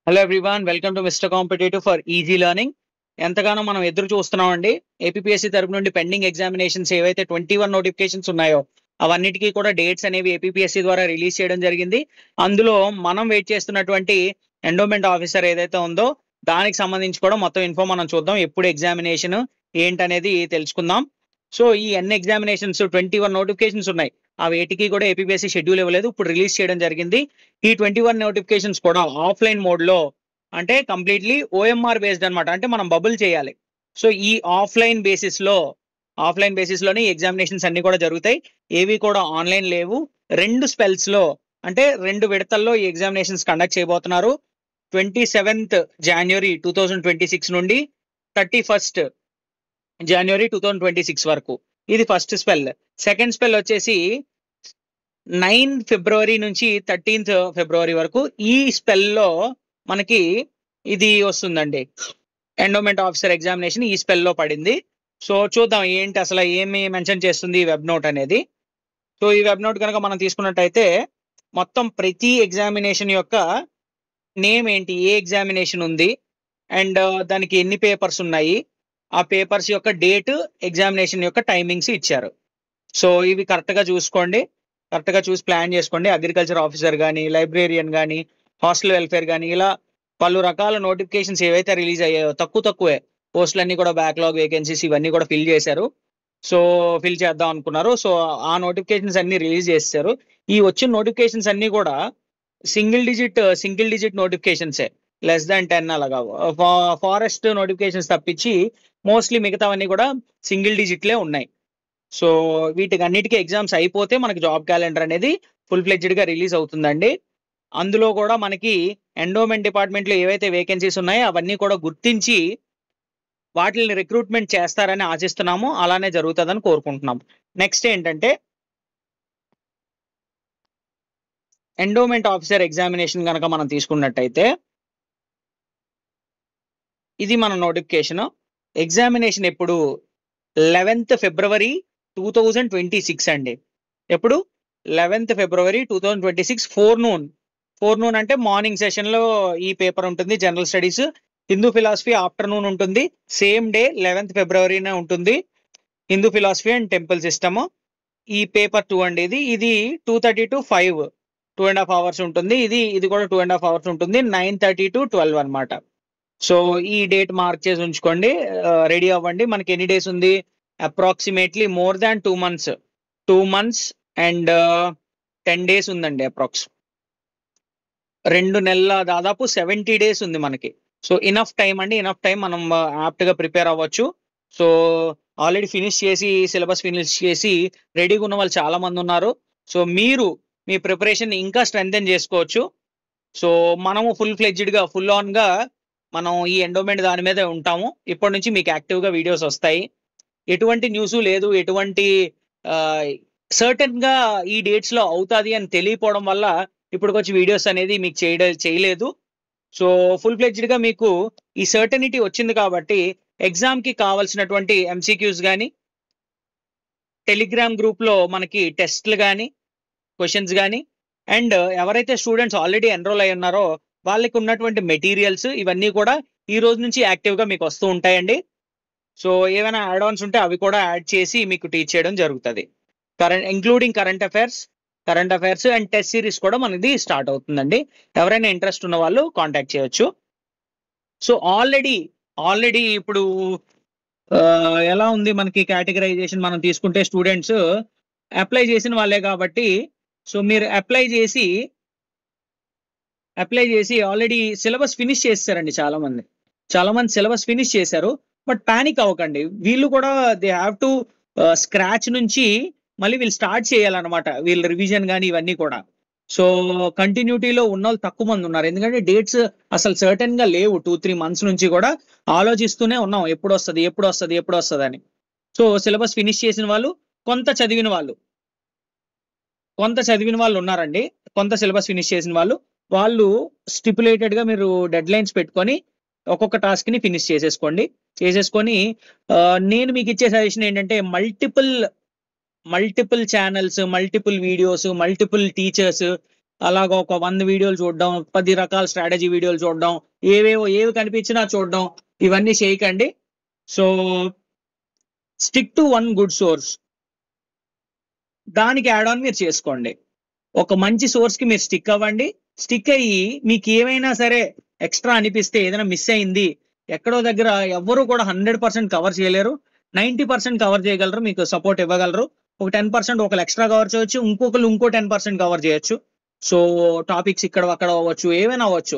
Hello everyone, welcome to mister competitive for easy learning. ఎంతగానో మనం ఎదురు చూస్తున్నామండి. ఏపీపీఎస్సీ తరపు నుండి పెండింగ్ ఎగ్జామినేషన్స్ ఏవైతే 21 నోటిఫికేషన్స్ ఉన్నాయో అవన్నిటికీ కూడా డేట్స్ అనేవి ఏపీపీఎస్సీ ద్వారా రిలీజ్ చేయడం జరిగింది. అందులో మనం వెయిట్ చేస్తున్నటువంటి ఎండోమెంట్ ఆఫీసర్ ఏదైతే ఉందో దానికి సంబంధించి కూడా మొత్తం ఇన్ఫో మనం చూద్దాం. ఎప్పుడు ఎగ్జామినేషన్ ఏంటనేది తెలుసుకుందాం. సో ఈ ఎన్ని ఎగ్జామినేషన్స్ 21 నోటిఫికేషన్స్ ఉన్నాయి. ఆ వేటికి కూడా ఏపీపీఎస్సీ షెడ్యూల్ ఇవ్వలేదు, ఇప్పుడు రిలీజ్ చేయడం జరిగింది. ఈ 21 నోటిఫికేషన్స్ కూడా ఆఫ్లైన్ మోడ్ లో, అంటే కంప్లీట్లీ ఓఎంఆర్ బేస్డ్ అనమాట. అంటే మనం బబుల్ చేయాలి. సో ఈ ఆఫ్లైన్ బేసిస్ లోనే ఎగ్జామినేషన్స్ అన్ని కూడా జరుగుతాయి. ఏవి కూడా ఆన్లైన్ లేవు. 2 స్పెల్స్ లో, అంటే 2 విడతల్లో ఈ ఎగ్జామినేషన్స్ కండక్ట్ చేయబోతున్నారు. 27th January 2026 నుండి 31st January 2026 వరకు. ఇది ఫస్ట్ స్పెల్. సెకండ్ స్పెల్ వచ్చేసి 9 February నుంచి 13th February వరకు. ఈ స్పెల్లో మనకి ఇది వస్తుందండి, ఎండోమెంట్ ఆఫీసర్ ఎగ్జామినేషన్ ఈ స్పెల్లో పడింది. సో చూద్దాం ఏంటి అసలు ఏమి మెన్షన్ చేస్తుంది ఈ వెబ్ నోట్ అనేది. సో ఈ వెబ్ నోట్ కనుక మనం తీసుకున్నట్టయితే మొత్తం ప్రతి ఎగ్జామినేషన్ యొక్క నేమ్ ఏంటి, ఏ ఎగ్జామినేషన్ ఉంది, అండ్ దానికి ఎన్ని పేపర్స్ ఉన్నాయి, ఆ పేపర్స్ యొక్క డేట్, ఎగ్జామినేషన్ యొక్క టైమింగ్స్ ఇచ్చారు. సో ఇవి కరెక్ట్గా చూసుకోండి, కరెక్ట్గా చూసి ప్లాన్ చేసుకోండి. అగ్రికల్చర్ ఆఫీసర్ కానీ, లైబ్రేరియన్ కానీ, హాస్టల్ వెల్ఫేర్ కానీ, ఇలా పలు రకాల నోటిఫికేషన్స్ ఏవైతే రిలీజ్ అయ్యాయో తక్కువే పోస్టులన్నీ కూడా బ్యాక్లాగ్ వేకెన్సీస్ ఇవన్నీ కూడా ఫిల్ చేశారు. సో ఫిల్ చేద్దాం అనుకున్నారు. సో ఆ నోటిఫికేషన్స్ అన్ని రిలీజ్ చేశారు. ఈ వచ్చిన నోటిఫికేషన్స్ అన్ని కూడా సింగిల్ డిజిట్ నోటిఫికేషన్సే, లెస్ దాన్ 10 అలాగా. ఫారెస్ట్ నోటిఫికేషన్స్ తప్పించి మోస్ట్లీ మిగతావన్నీ కూడా సింగిల్ డిజిట్లే ఉన్నాయి. సో వీటికి అన్నిటికీ ఎగ్జామ్స్ అయిపోతే మనకి జాబ్ క్యాలెండర్ అనేది ఫుల్ ఫ్లెడ్జ్డ్ గా రిలీజ్ అవుతుందండి. అందులో కూడా మనకి ఎండోమెంట్ డిపార్ట్మెంట్ లో ఏవైతే వేకెన్సీస్ ఉన్నాయో అవన్నీ కూడా గుర్తించి వాటిని రిక్రూట్మెంట్ చేస్తారని ఆశిస్తున్నాము. అలానే జరుగుతుందని కోరుకుంటున్నాం. నెక్స్ట్ ఏంటంటే ఎండోమెంట్ ఆఫీసర్ ఎగ్జామినేషన్ కనుక మనం తీసుకున్నట్టయితే ఇది మన నోటిఫికేషన్. ఎగ్జామినేషన్ ఎప్పుడు 11th February 2026 అండి. ఎప్పుడు 11th February 2026 ఫోర్నూన్ అంటే మార్నింగ్ సెషన్ లో ఈ పేపర్ ఉంటుంది. General studies, Hindu philosophy afternoon ఉంటుంది. సేమ్ డే 11th February ఉంటుంది. Hindu philosophy and temple system ఈ పేపర్ 2 అండి. ఇది 2:30 to 5, 2.5 hours ఉంటుంది. ఇది కూడా 2.5 hours ఉంటుంది. 9:30 to 12 అనమాట. సో ఈ డేట్ మార్క్ చేసి ఉంచుకోండి, రెడీ అవ్వండి. మనకి ఎన్ని డేస్ ఉంది? Approximately more than 2 months and 10 days ఉందండి. అప్రాక్స్ 2 నెలల దాదాపు 70 days ఉంది మనకి. సో ఇనఫ్ టైం అండి, ఇనఫ్ టైం. మనం యాప్ట్ గా ప్రిపేర్ అవ్వచ్చు. సో ఆల్రెడీ సిలబస్ ఫినిష్ చేసి రెడీగా ఉన్న వాళ్ళు చాలా మంది ఉన్నారు. సో మీరు మీ ప్రిపరేషన్ ఇంకా స్ట్రెంథెన్ చేసుకోవచ్చు. సో మనము ఫుల్ ఆన్ గా మనం ఈ ఎండోమెంట్ దాని మీద ఉంటాము. ఇప్పటి నుంచి మీకు యాక్టివ్ గా వీడియోస్ వస్తాయి. ఎటువంటి న్యూస్ లేదు, ఎటువంటి సర్టన్ గా ఈ డేట్స్ లో అవుతాది అని తెలియపోవడం వల్ల ఇప్పటికొచ్చి వీడియోస్ అనేది మీకు చేయలేదు. సో ఫుల్ ఫ్లెడ్జ్డ్ గా మీకు ఈ సర్టనిటీ వచ్చింది కాబట్టి ఎగ్జామ్ కి కావాల్సినటువంటి ఎంసీక్యూస్ కానీ, టెలిగ్రామ్ గ్రూప్ లో మనకి టెస్ట్లు కానీ, క్వశ్చన్స్ కానీ, అండ్ ఎవరైతే స్టూడెంట్స్ ఆల్రెడీ ఎన్రోల్ అయి ఉన్నారో వాళ్ళకి ఉన్నటువంటి మెటీరియల్స్ ఇవన్నీ కూడా ఈ రోజు నుంచి యాక్టివ్ గా మీకు వస్తూ ఉంటాయండి. సో ఏమైనా యాడ్ ఆన్స్ ఉంటే అవి కూడా యాడ్ చేసి మీకు టీచ్ చేయడం జరుగుతుంది. Including current affairs and test series కూడా మనది స్టార్ట్ అవుతుందండి. ఎవరైనా ఇంట్రెస్ట్ ఉన్న వాళ్ళు కాంటాక్ట్ చేయొచ్చు. సో ఆల్రెడీ ఇప్పుడు ఎలా ఉంది మనకి కేటగరైజేషన్ మనం తీసుకుంటే స్టూడెంట్స్ అప్లై చేసిన వాళ్ళే కాబట్టి, సో మీరు అప్లై చేసి ఆల్రెడీ సిలబస్ ఫినిష్ చేస్తారండి. చాలా మంది సిలబస్ ఫినిష్ చేశారు. బట్ పానిక్ అవ్వకండి, వీళ్ళు కూడా దే హ్యావ్ టు స్క్రాచ్ నుంచి మళ్ళీ వీళ్ళు స్టార్ట్ చేయాలన్నమాట. వీళ్ళ రివిజన్ కానీ ఇవన్నీ కూడా. సో కంటిన్యూటీలో ఉన్న వాళ్ళు తక్కువ మంది ఉన్నారు. ఎందుకంటే డేట్స్ అసలు సర్టన్ గా లేవు. 2-3 months నుంచి కూడా ఆలోచిస్తూనే ఉన్నాం ఎప్పుడు వస్తుంది అని. సో సిలబస్ ఫినిష్ చేసిన వాళ్ళు, కొంత చదివిన వాళ్ళు ఉన్నారండి. కొంత సిలబస్ ఫినిష్ చేసిన వాళ్ళు స్టిపులేటెడ్ గా మీరు డెడ్ లైన్స్ పెట్టుకొని ఒక్కొక్క టాస్క్ ని ఫినిష్ చేసేసుకొని నేను మీకు ఇచ్చే సజెషన్ ఏంటంటే multiple channels, multiple videos, multiple teachers అలాగ ఒక 100 వీడియోలు చూడడం, 10 రకాల స్ట్రాటజీ వీడియోలు చూడడం, ఏవి కనిపించినా చూడడం, ఇవన్నీ చేయకండి. So stick to one good source, దానికి యాడ్ ఆన్ మీరు చేసుకోండి. ఒక మంచి సోర్స్ కి మీరు స్టిక్ అవ్వండి. స్టిక్ అయ్యి మీకు ఏమైనా సరే ఎక్స్ట్రా అనిపిస్తే, ఏదైనా మిస్ అయింది ఎక్కడో దగ్గర, ఎవ్వరూ కూడా 100% కవర్ చేయలేరు, 90% కవర్ చేయగలరు, మీకు సపోర్ట్ ఇవ్వగలరు. ఒక 10% ఒకళ్ళు ఎక్స్ట్రా కవర్ చేయొచ్చు, ఇంకొకరు ఇంకో 10% కవర్ చేయొచ్చు. సో టాపిక్స్ ఇక్కడ అక్కడ అవ్వచ్చు, ఏమైనా అవ్వచ్చు.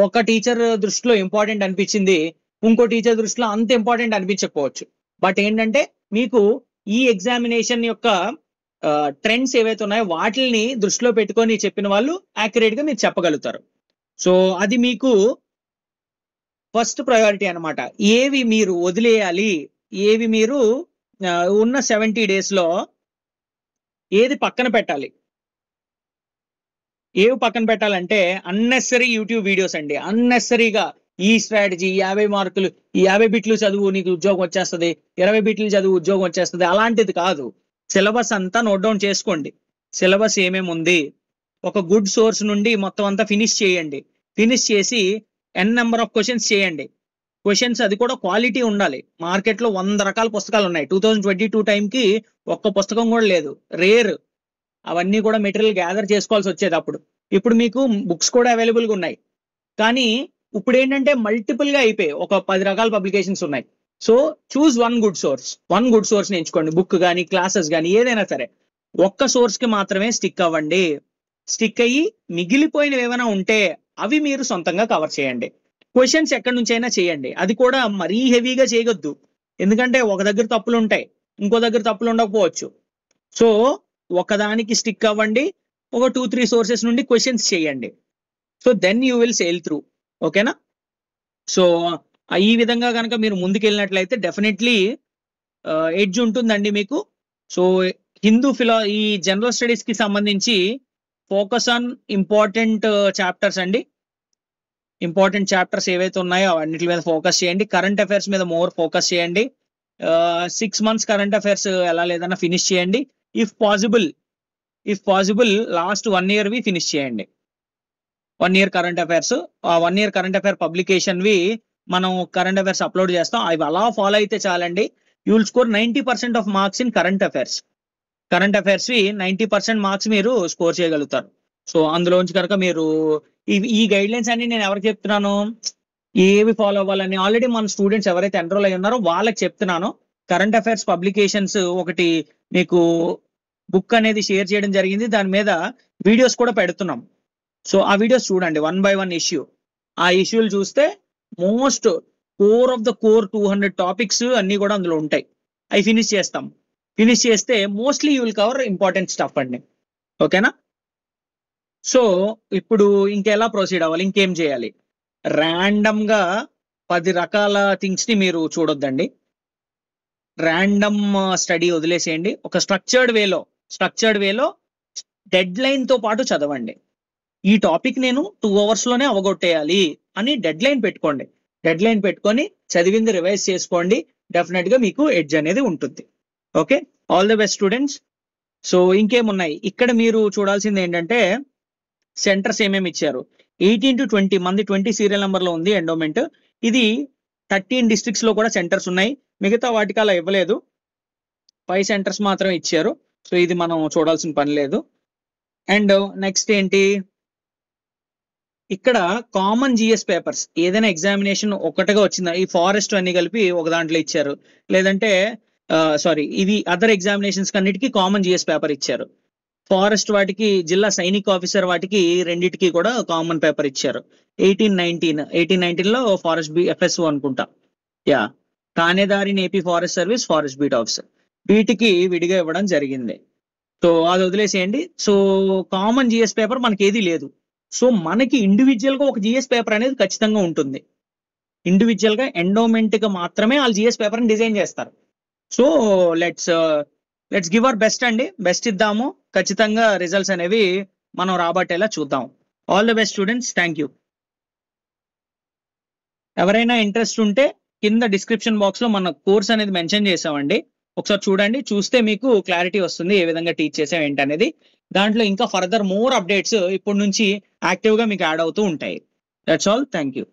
ఒక టీచర్ దృష్టిలో ఇంపార్టెంట్ అనిపించింది, ఇంకో టీచర్ దృష్టిలో అంత ఇంపార్టెంట్ అనిపించకపోవచ్చు. బట్ ఏంటంటే మీకు ఈ ఎగ్జామినేషన్ యొక్క ట్రెండ్స్ ఏవైతే ఉన్నాయో వాటిని దృష్టిలో పెట్టుకొని చెప్పిన వాళ్ళు యాక్యురేట్ గా మీరు చెప్పగలుగుతారు. సో అది మీకు ఫస్ట్ ప్రయారిటీ అన్నమాట. ఏవి మీరు వదిలేయాలి, ఏవి మీరు ఉన్న 70 days లో ఏది పక్కన పెట్టాలి. ఏవి పక్కన పెట్టాలంటే అన్నెసరీ యూట్యూబ్ వీడియోస్ అండి. అన్నెసరీగా ఈ స్ట్రాటజీ 50 మార్కులు, ఈ 50 బిట్లు చదువు నీకు ఉద్యోగం వచ్చేస్తుంది, 20 బిట్లు చదువు ఉద్యోగం వచ్చేస్తుంది, అలాంటిది కాదు. సిలబస్ అంతా నోట్ డౌన్ చేసుకోండి. సిలబస్ ఏమేమి ఉంది, ఒక గుడ్ సోర్స్ నుండి మొత్తం అంతా ఫినిష్ చేయండి. ఫినిష్ చేసి n నెంబర్ ఆఫ్ క్వశ్చన్స్ చేయండి. క్వశ్చన్స్ అది కూడా క్వాలిటీ ఉండాలి. మార్కెట్ లో 100 రకాల పుస్తకాలు ఉన్నాయి. 2022 టైంకి ఒక్క పుస్తకం కూడా లేదు, రేర్. అవన్నీ కూడా మెటీరియల్ గ్యాదర్ చేసుకోవాల్సి వచ్చేది అప్పుడు. ఇప్పుడు మీకు బుక్స్ కూడా అవైలబుల్ గా ఉన్నాయి. కానీ ఇప్పుడు ఏంటంటే మల్టిపుల్ గా అయిపోయి ఒక 10 రకాల పబ్లికేషన్స్ ఉన్నాయి. So choose one good source ని ఎంచుకోండి. బుక్ కానీ క్లాసెస్ కానీ ఏదైనా సరే ఒక్క సోర్స్ కి మాత్రమే స్టిక్ అవ్వండి. స్టిక్ అయ్యి మిగిలిపోయినవి ఏమైనా ఉంటే అవి మీరు సొంతంగా కవర్ చేయండి. క్వశ్చన్స్ ఎక్కడి నుంచి అయినా చేయండి, అది కూడా మరీ హెవీగా చేయొద్దు. ఎందుకంటే ఒక దగ్గర తప్పులు ఉంటాయి, ఇంకో దగ్గర తప్పులు ఉండకపోవచ్చు. సో ఒకదానికి స్టిక్ అవ్వండి, ఒక 2-3 సోర్సెస్ నుండి క్వశ్చన్స్ చేయండి. So then you will sail through. ఓకేనా? సో ఈ విధంగా కనుక మీరు ముందుకెళ్ళినట్లయితే డెఫినెట్లీ ఎడ్జ్ ఉంటుందండి మీకు. సో ఈ జనరల్ స్టడీస్ కి సంబంధించి ఫోకస్ ఆన్ ఇంపార్టెంట్ చాప్టర్స్ అండి. ఇంపార్టెంట్ చాప్టర్స్ ఏవైతే ఉన్నాయో అన్నిటి మీద ఫోకస్ చేయండి. కరెంట్ అఫైర్స్ మీద మోర్ ఫోకస్ చేయండి. 6 months కరెంట్ అఫైర్స్ ఎలా లేదన్నా ఫినిష్ చేయండి. ఇఫ్ పాసిబుల్ లాస్ట్ 1 year వి ఫినిష్ చేయండి. 1 year కరెంట్ అఫైర్స్, ఆ 1 year కరెంట్ అఫైర్ పబ్లికేషన్ వి మనం కరెంట్ అఫైర్స్ అప్లోడ్ చేస్తాం. అవి అలా ఫాలో అయితే చాలండి. You will score 90% of marks in current affairs. Current affairs వి 90% మార్క్స్ మీరు స్కోర్ చేయగలుగుతారు. సో అందులోంచి కనుక మీరు ఈ గైడ్ లైన్స్ అన్ని నేను ఎవరికి చెప్తున్నాను, ఏవి ఫాలో అవ్వాలని ఆల్రెడీ మన స్టూడెంట్స్ ఎవరైతే ఎన్రోల్ అయి ఉన్నారో వాళ్ళకి చెప్తున్నాను. కరెంట్ అఫైర్స్ పబ్లికేషన్స్ ఒకటి మీకు బుక్ అనేది షేర్ చేయడం జరిగింది, దాని మీద వీడియోస్ కూడా పెడుతున్నాం. సో ఆ వీడియోస్ చూడండి, 1 by 1 ఇష్యూ. ఆ ఇష్యూలు చూస్తే most core of the core 200 topics అన్ని కూడా అందులో ఉంటాయి. అవి ఫినిష్ చేస్తాం. ఫినిష్ చేస్తే mostly you will cover important stuff అండి. ఓకేనా? సో ఇప్పుడు ఇంకెలా ప్రొసీడ్ అవ్వాలి, ఇంకేం చేయాలి? ర్యాండమ్ గా 10 రకాల థింగ్స్ ని మీరు చూడొద్దండి. ర్యాండమ్ స్టడీ వదిలేసేయండి. ఒక స్ట్రక్చర్డ్ వేలో డెడ్ లైన్ తో పాటు చదవండి. ఈ టాపిక్ నేను 2 hours లోనే అవగొట్టేయాలి అని డెడ్ లైన్ పెట్టుకోండి. డెడ్ లైన్ పెట్టుకొని చదివింది రివైజ్ చేసుకోండి. డెఫినెట్ గా మీకు ఎడ్జ్ అనేది ఉంటుంది. Okay, all the best students. So ఇంకేమున్నాయి ఇక్కడ మీరు చూడాల్సింది ఏంటంటే సెంటర్స్ ఏమేమి ఇచ్చారు. 18 to 20 మంది 20 సీరియల్ నెంబర్ లో ఉంది ఎండోమెంట్. ఇది 13 districts లో కూడా సెంటర్స్ ఉన్నాయి. మిగతా వాటికి అలా ఇవ్వలేదు, 5 centers మాత్రం ఇచ్చారు. సో ఇది మనం చూడాల్సిన పని లేదు. అండ్ నెక్స్ట్ ఏంటి, ఇక్కడ కామన్ జిఎస్ పేపర్స్ ఏదైనా ఎగ్జామినేషన్ ఒక్కటిగా వచ్చిందా, ఈ ఫారెస్ట్ అన్ని కలిపి ఒక దాంట్లో ఇచ్చారు, లేదంటే ఇవి అదర్ ఎగ్జామినేషన్స్ అన్నిటికీ కామన్ జిఎస్ పేపర్ ఇచ్చారు. ఫారెస్ట్ వాటికి, జిల్లా సైనిక్ ఆఫీసర్ వాటికి రెండిటికి కూడా కామన్ పేపర్ ఇచ్చారు. 18-19 లో ఫారెస్ట్ FSO అనుకుంటా, యా, థానేదారిని AP forest service, forest beat officer, వీటికి విడిగా ఇవ్వడం జరిగింది. సో అది వదిలేసేయండి. సో కామన్ జిఎస్ పేపర్ మనకి ఏది లేదు. సో మనకి ఇండివిజువల్ గా ఒక జిఎస్ పేపర్ అనేది ఖచ్చితంగా ఉంటుంది. ఇండివిజువల్ గా ఎండోమెంట్ గా మాత్రమే వాళ్ళు జిఎస్ పేపర్ ని డిజైన్ చేస్తారు. So let's give our best అండి, బెస్ట్ ఇద్దాము. ఖచ్చితంగా రిజల్ట్స్ అనేవి మనం రాబట్టేలా చూద్దాం. All the best students, thank you. ఎవరైనా ఇంట్రెస్ట్ ఉంటే కింద డిస్క్రిప్షన్ బాక్స్ లో మన కోర్స్ అనేది మెన్షన్ చేసామండి. ఒకసారి చూడండి, చూస్తే మీకు క్లారిటీ వస్తుంది ఏ విధంగా టీచ్ చేసాం ఏంటనేది. దాంట్లో ఇంకా ఫర్దర్ మోర్ అప్డేట్స్ ఇప్పటి నుంచి యాక్టివ్ గా మీకు యాడ్ అవుతూ ఉంటాయి. That's all. Thank you.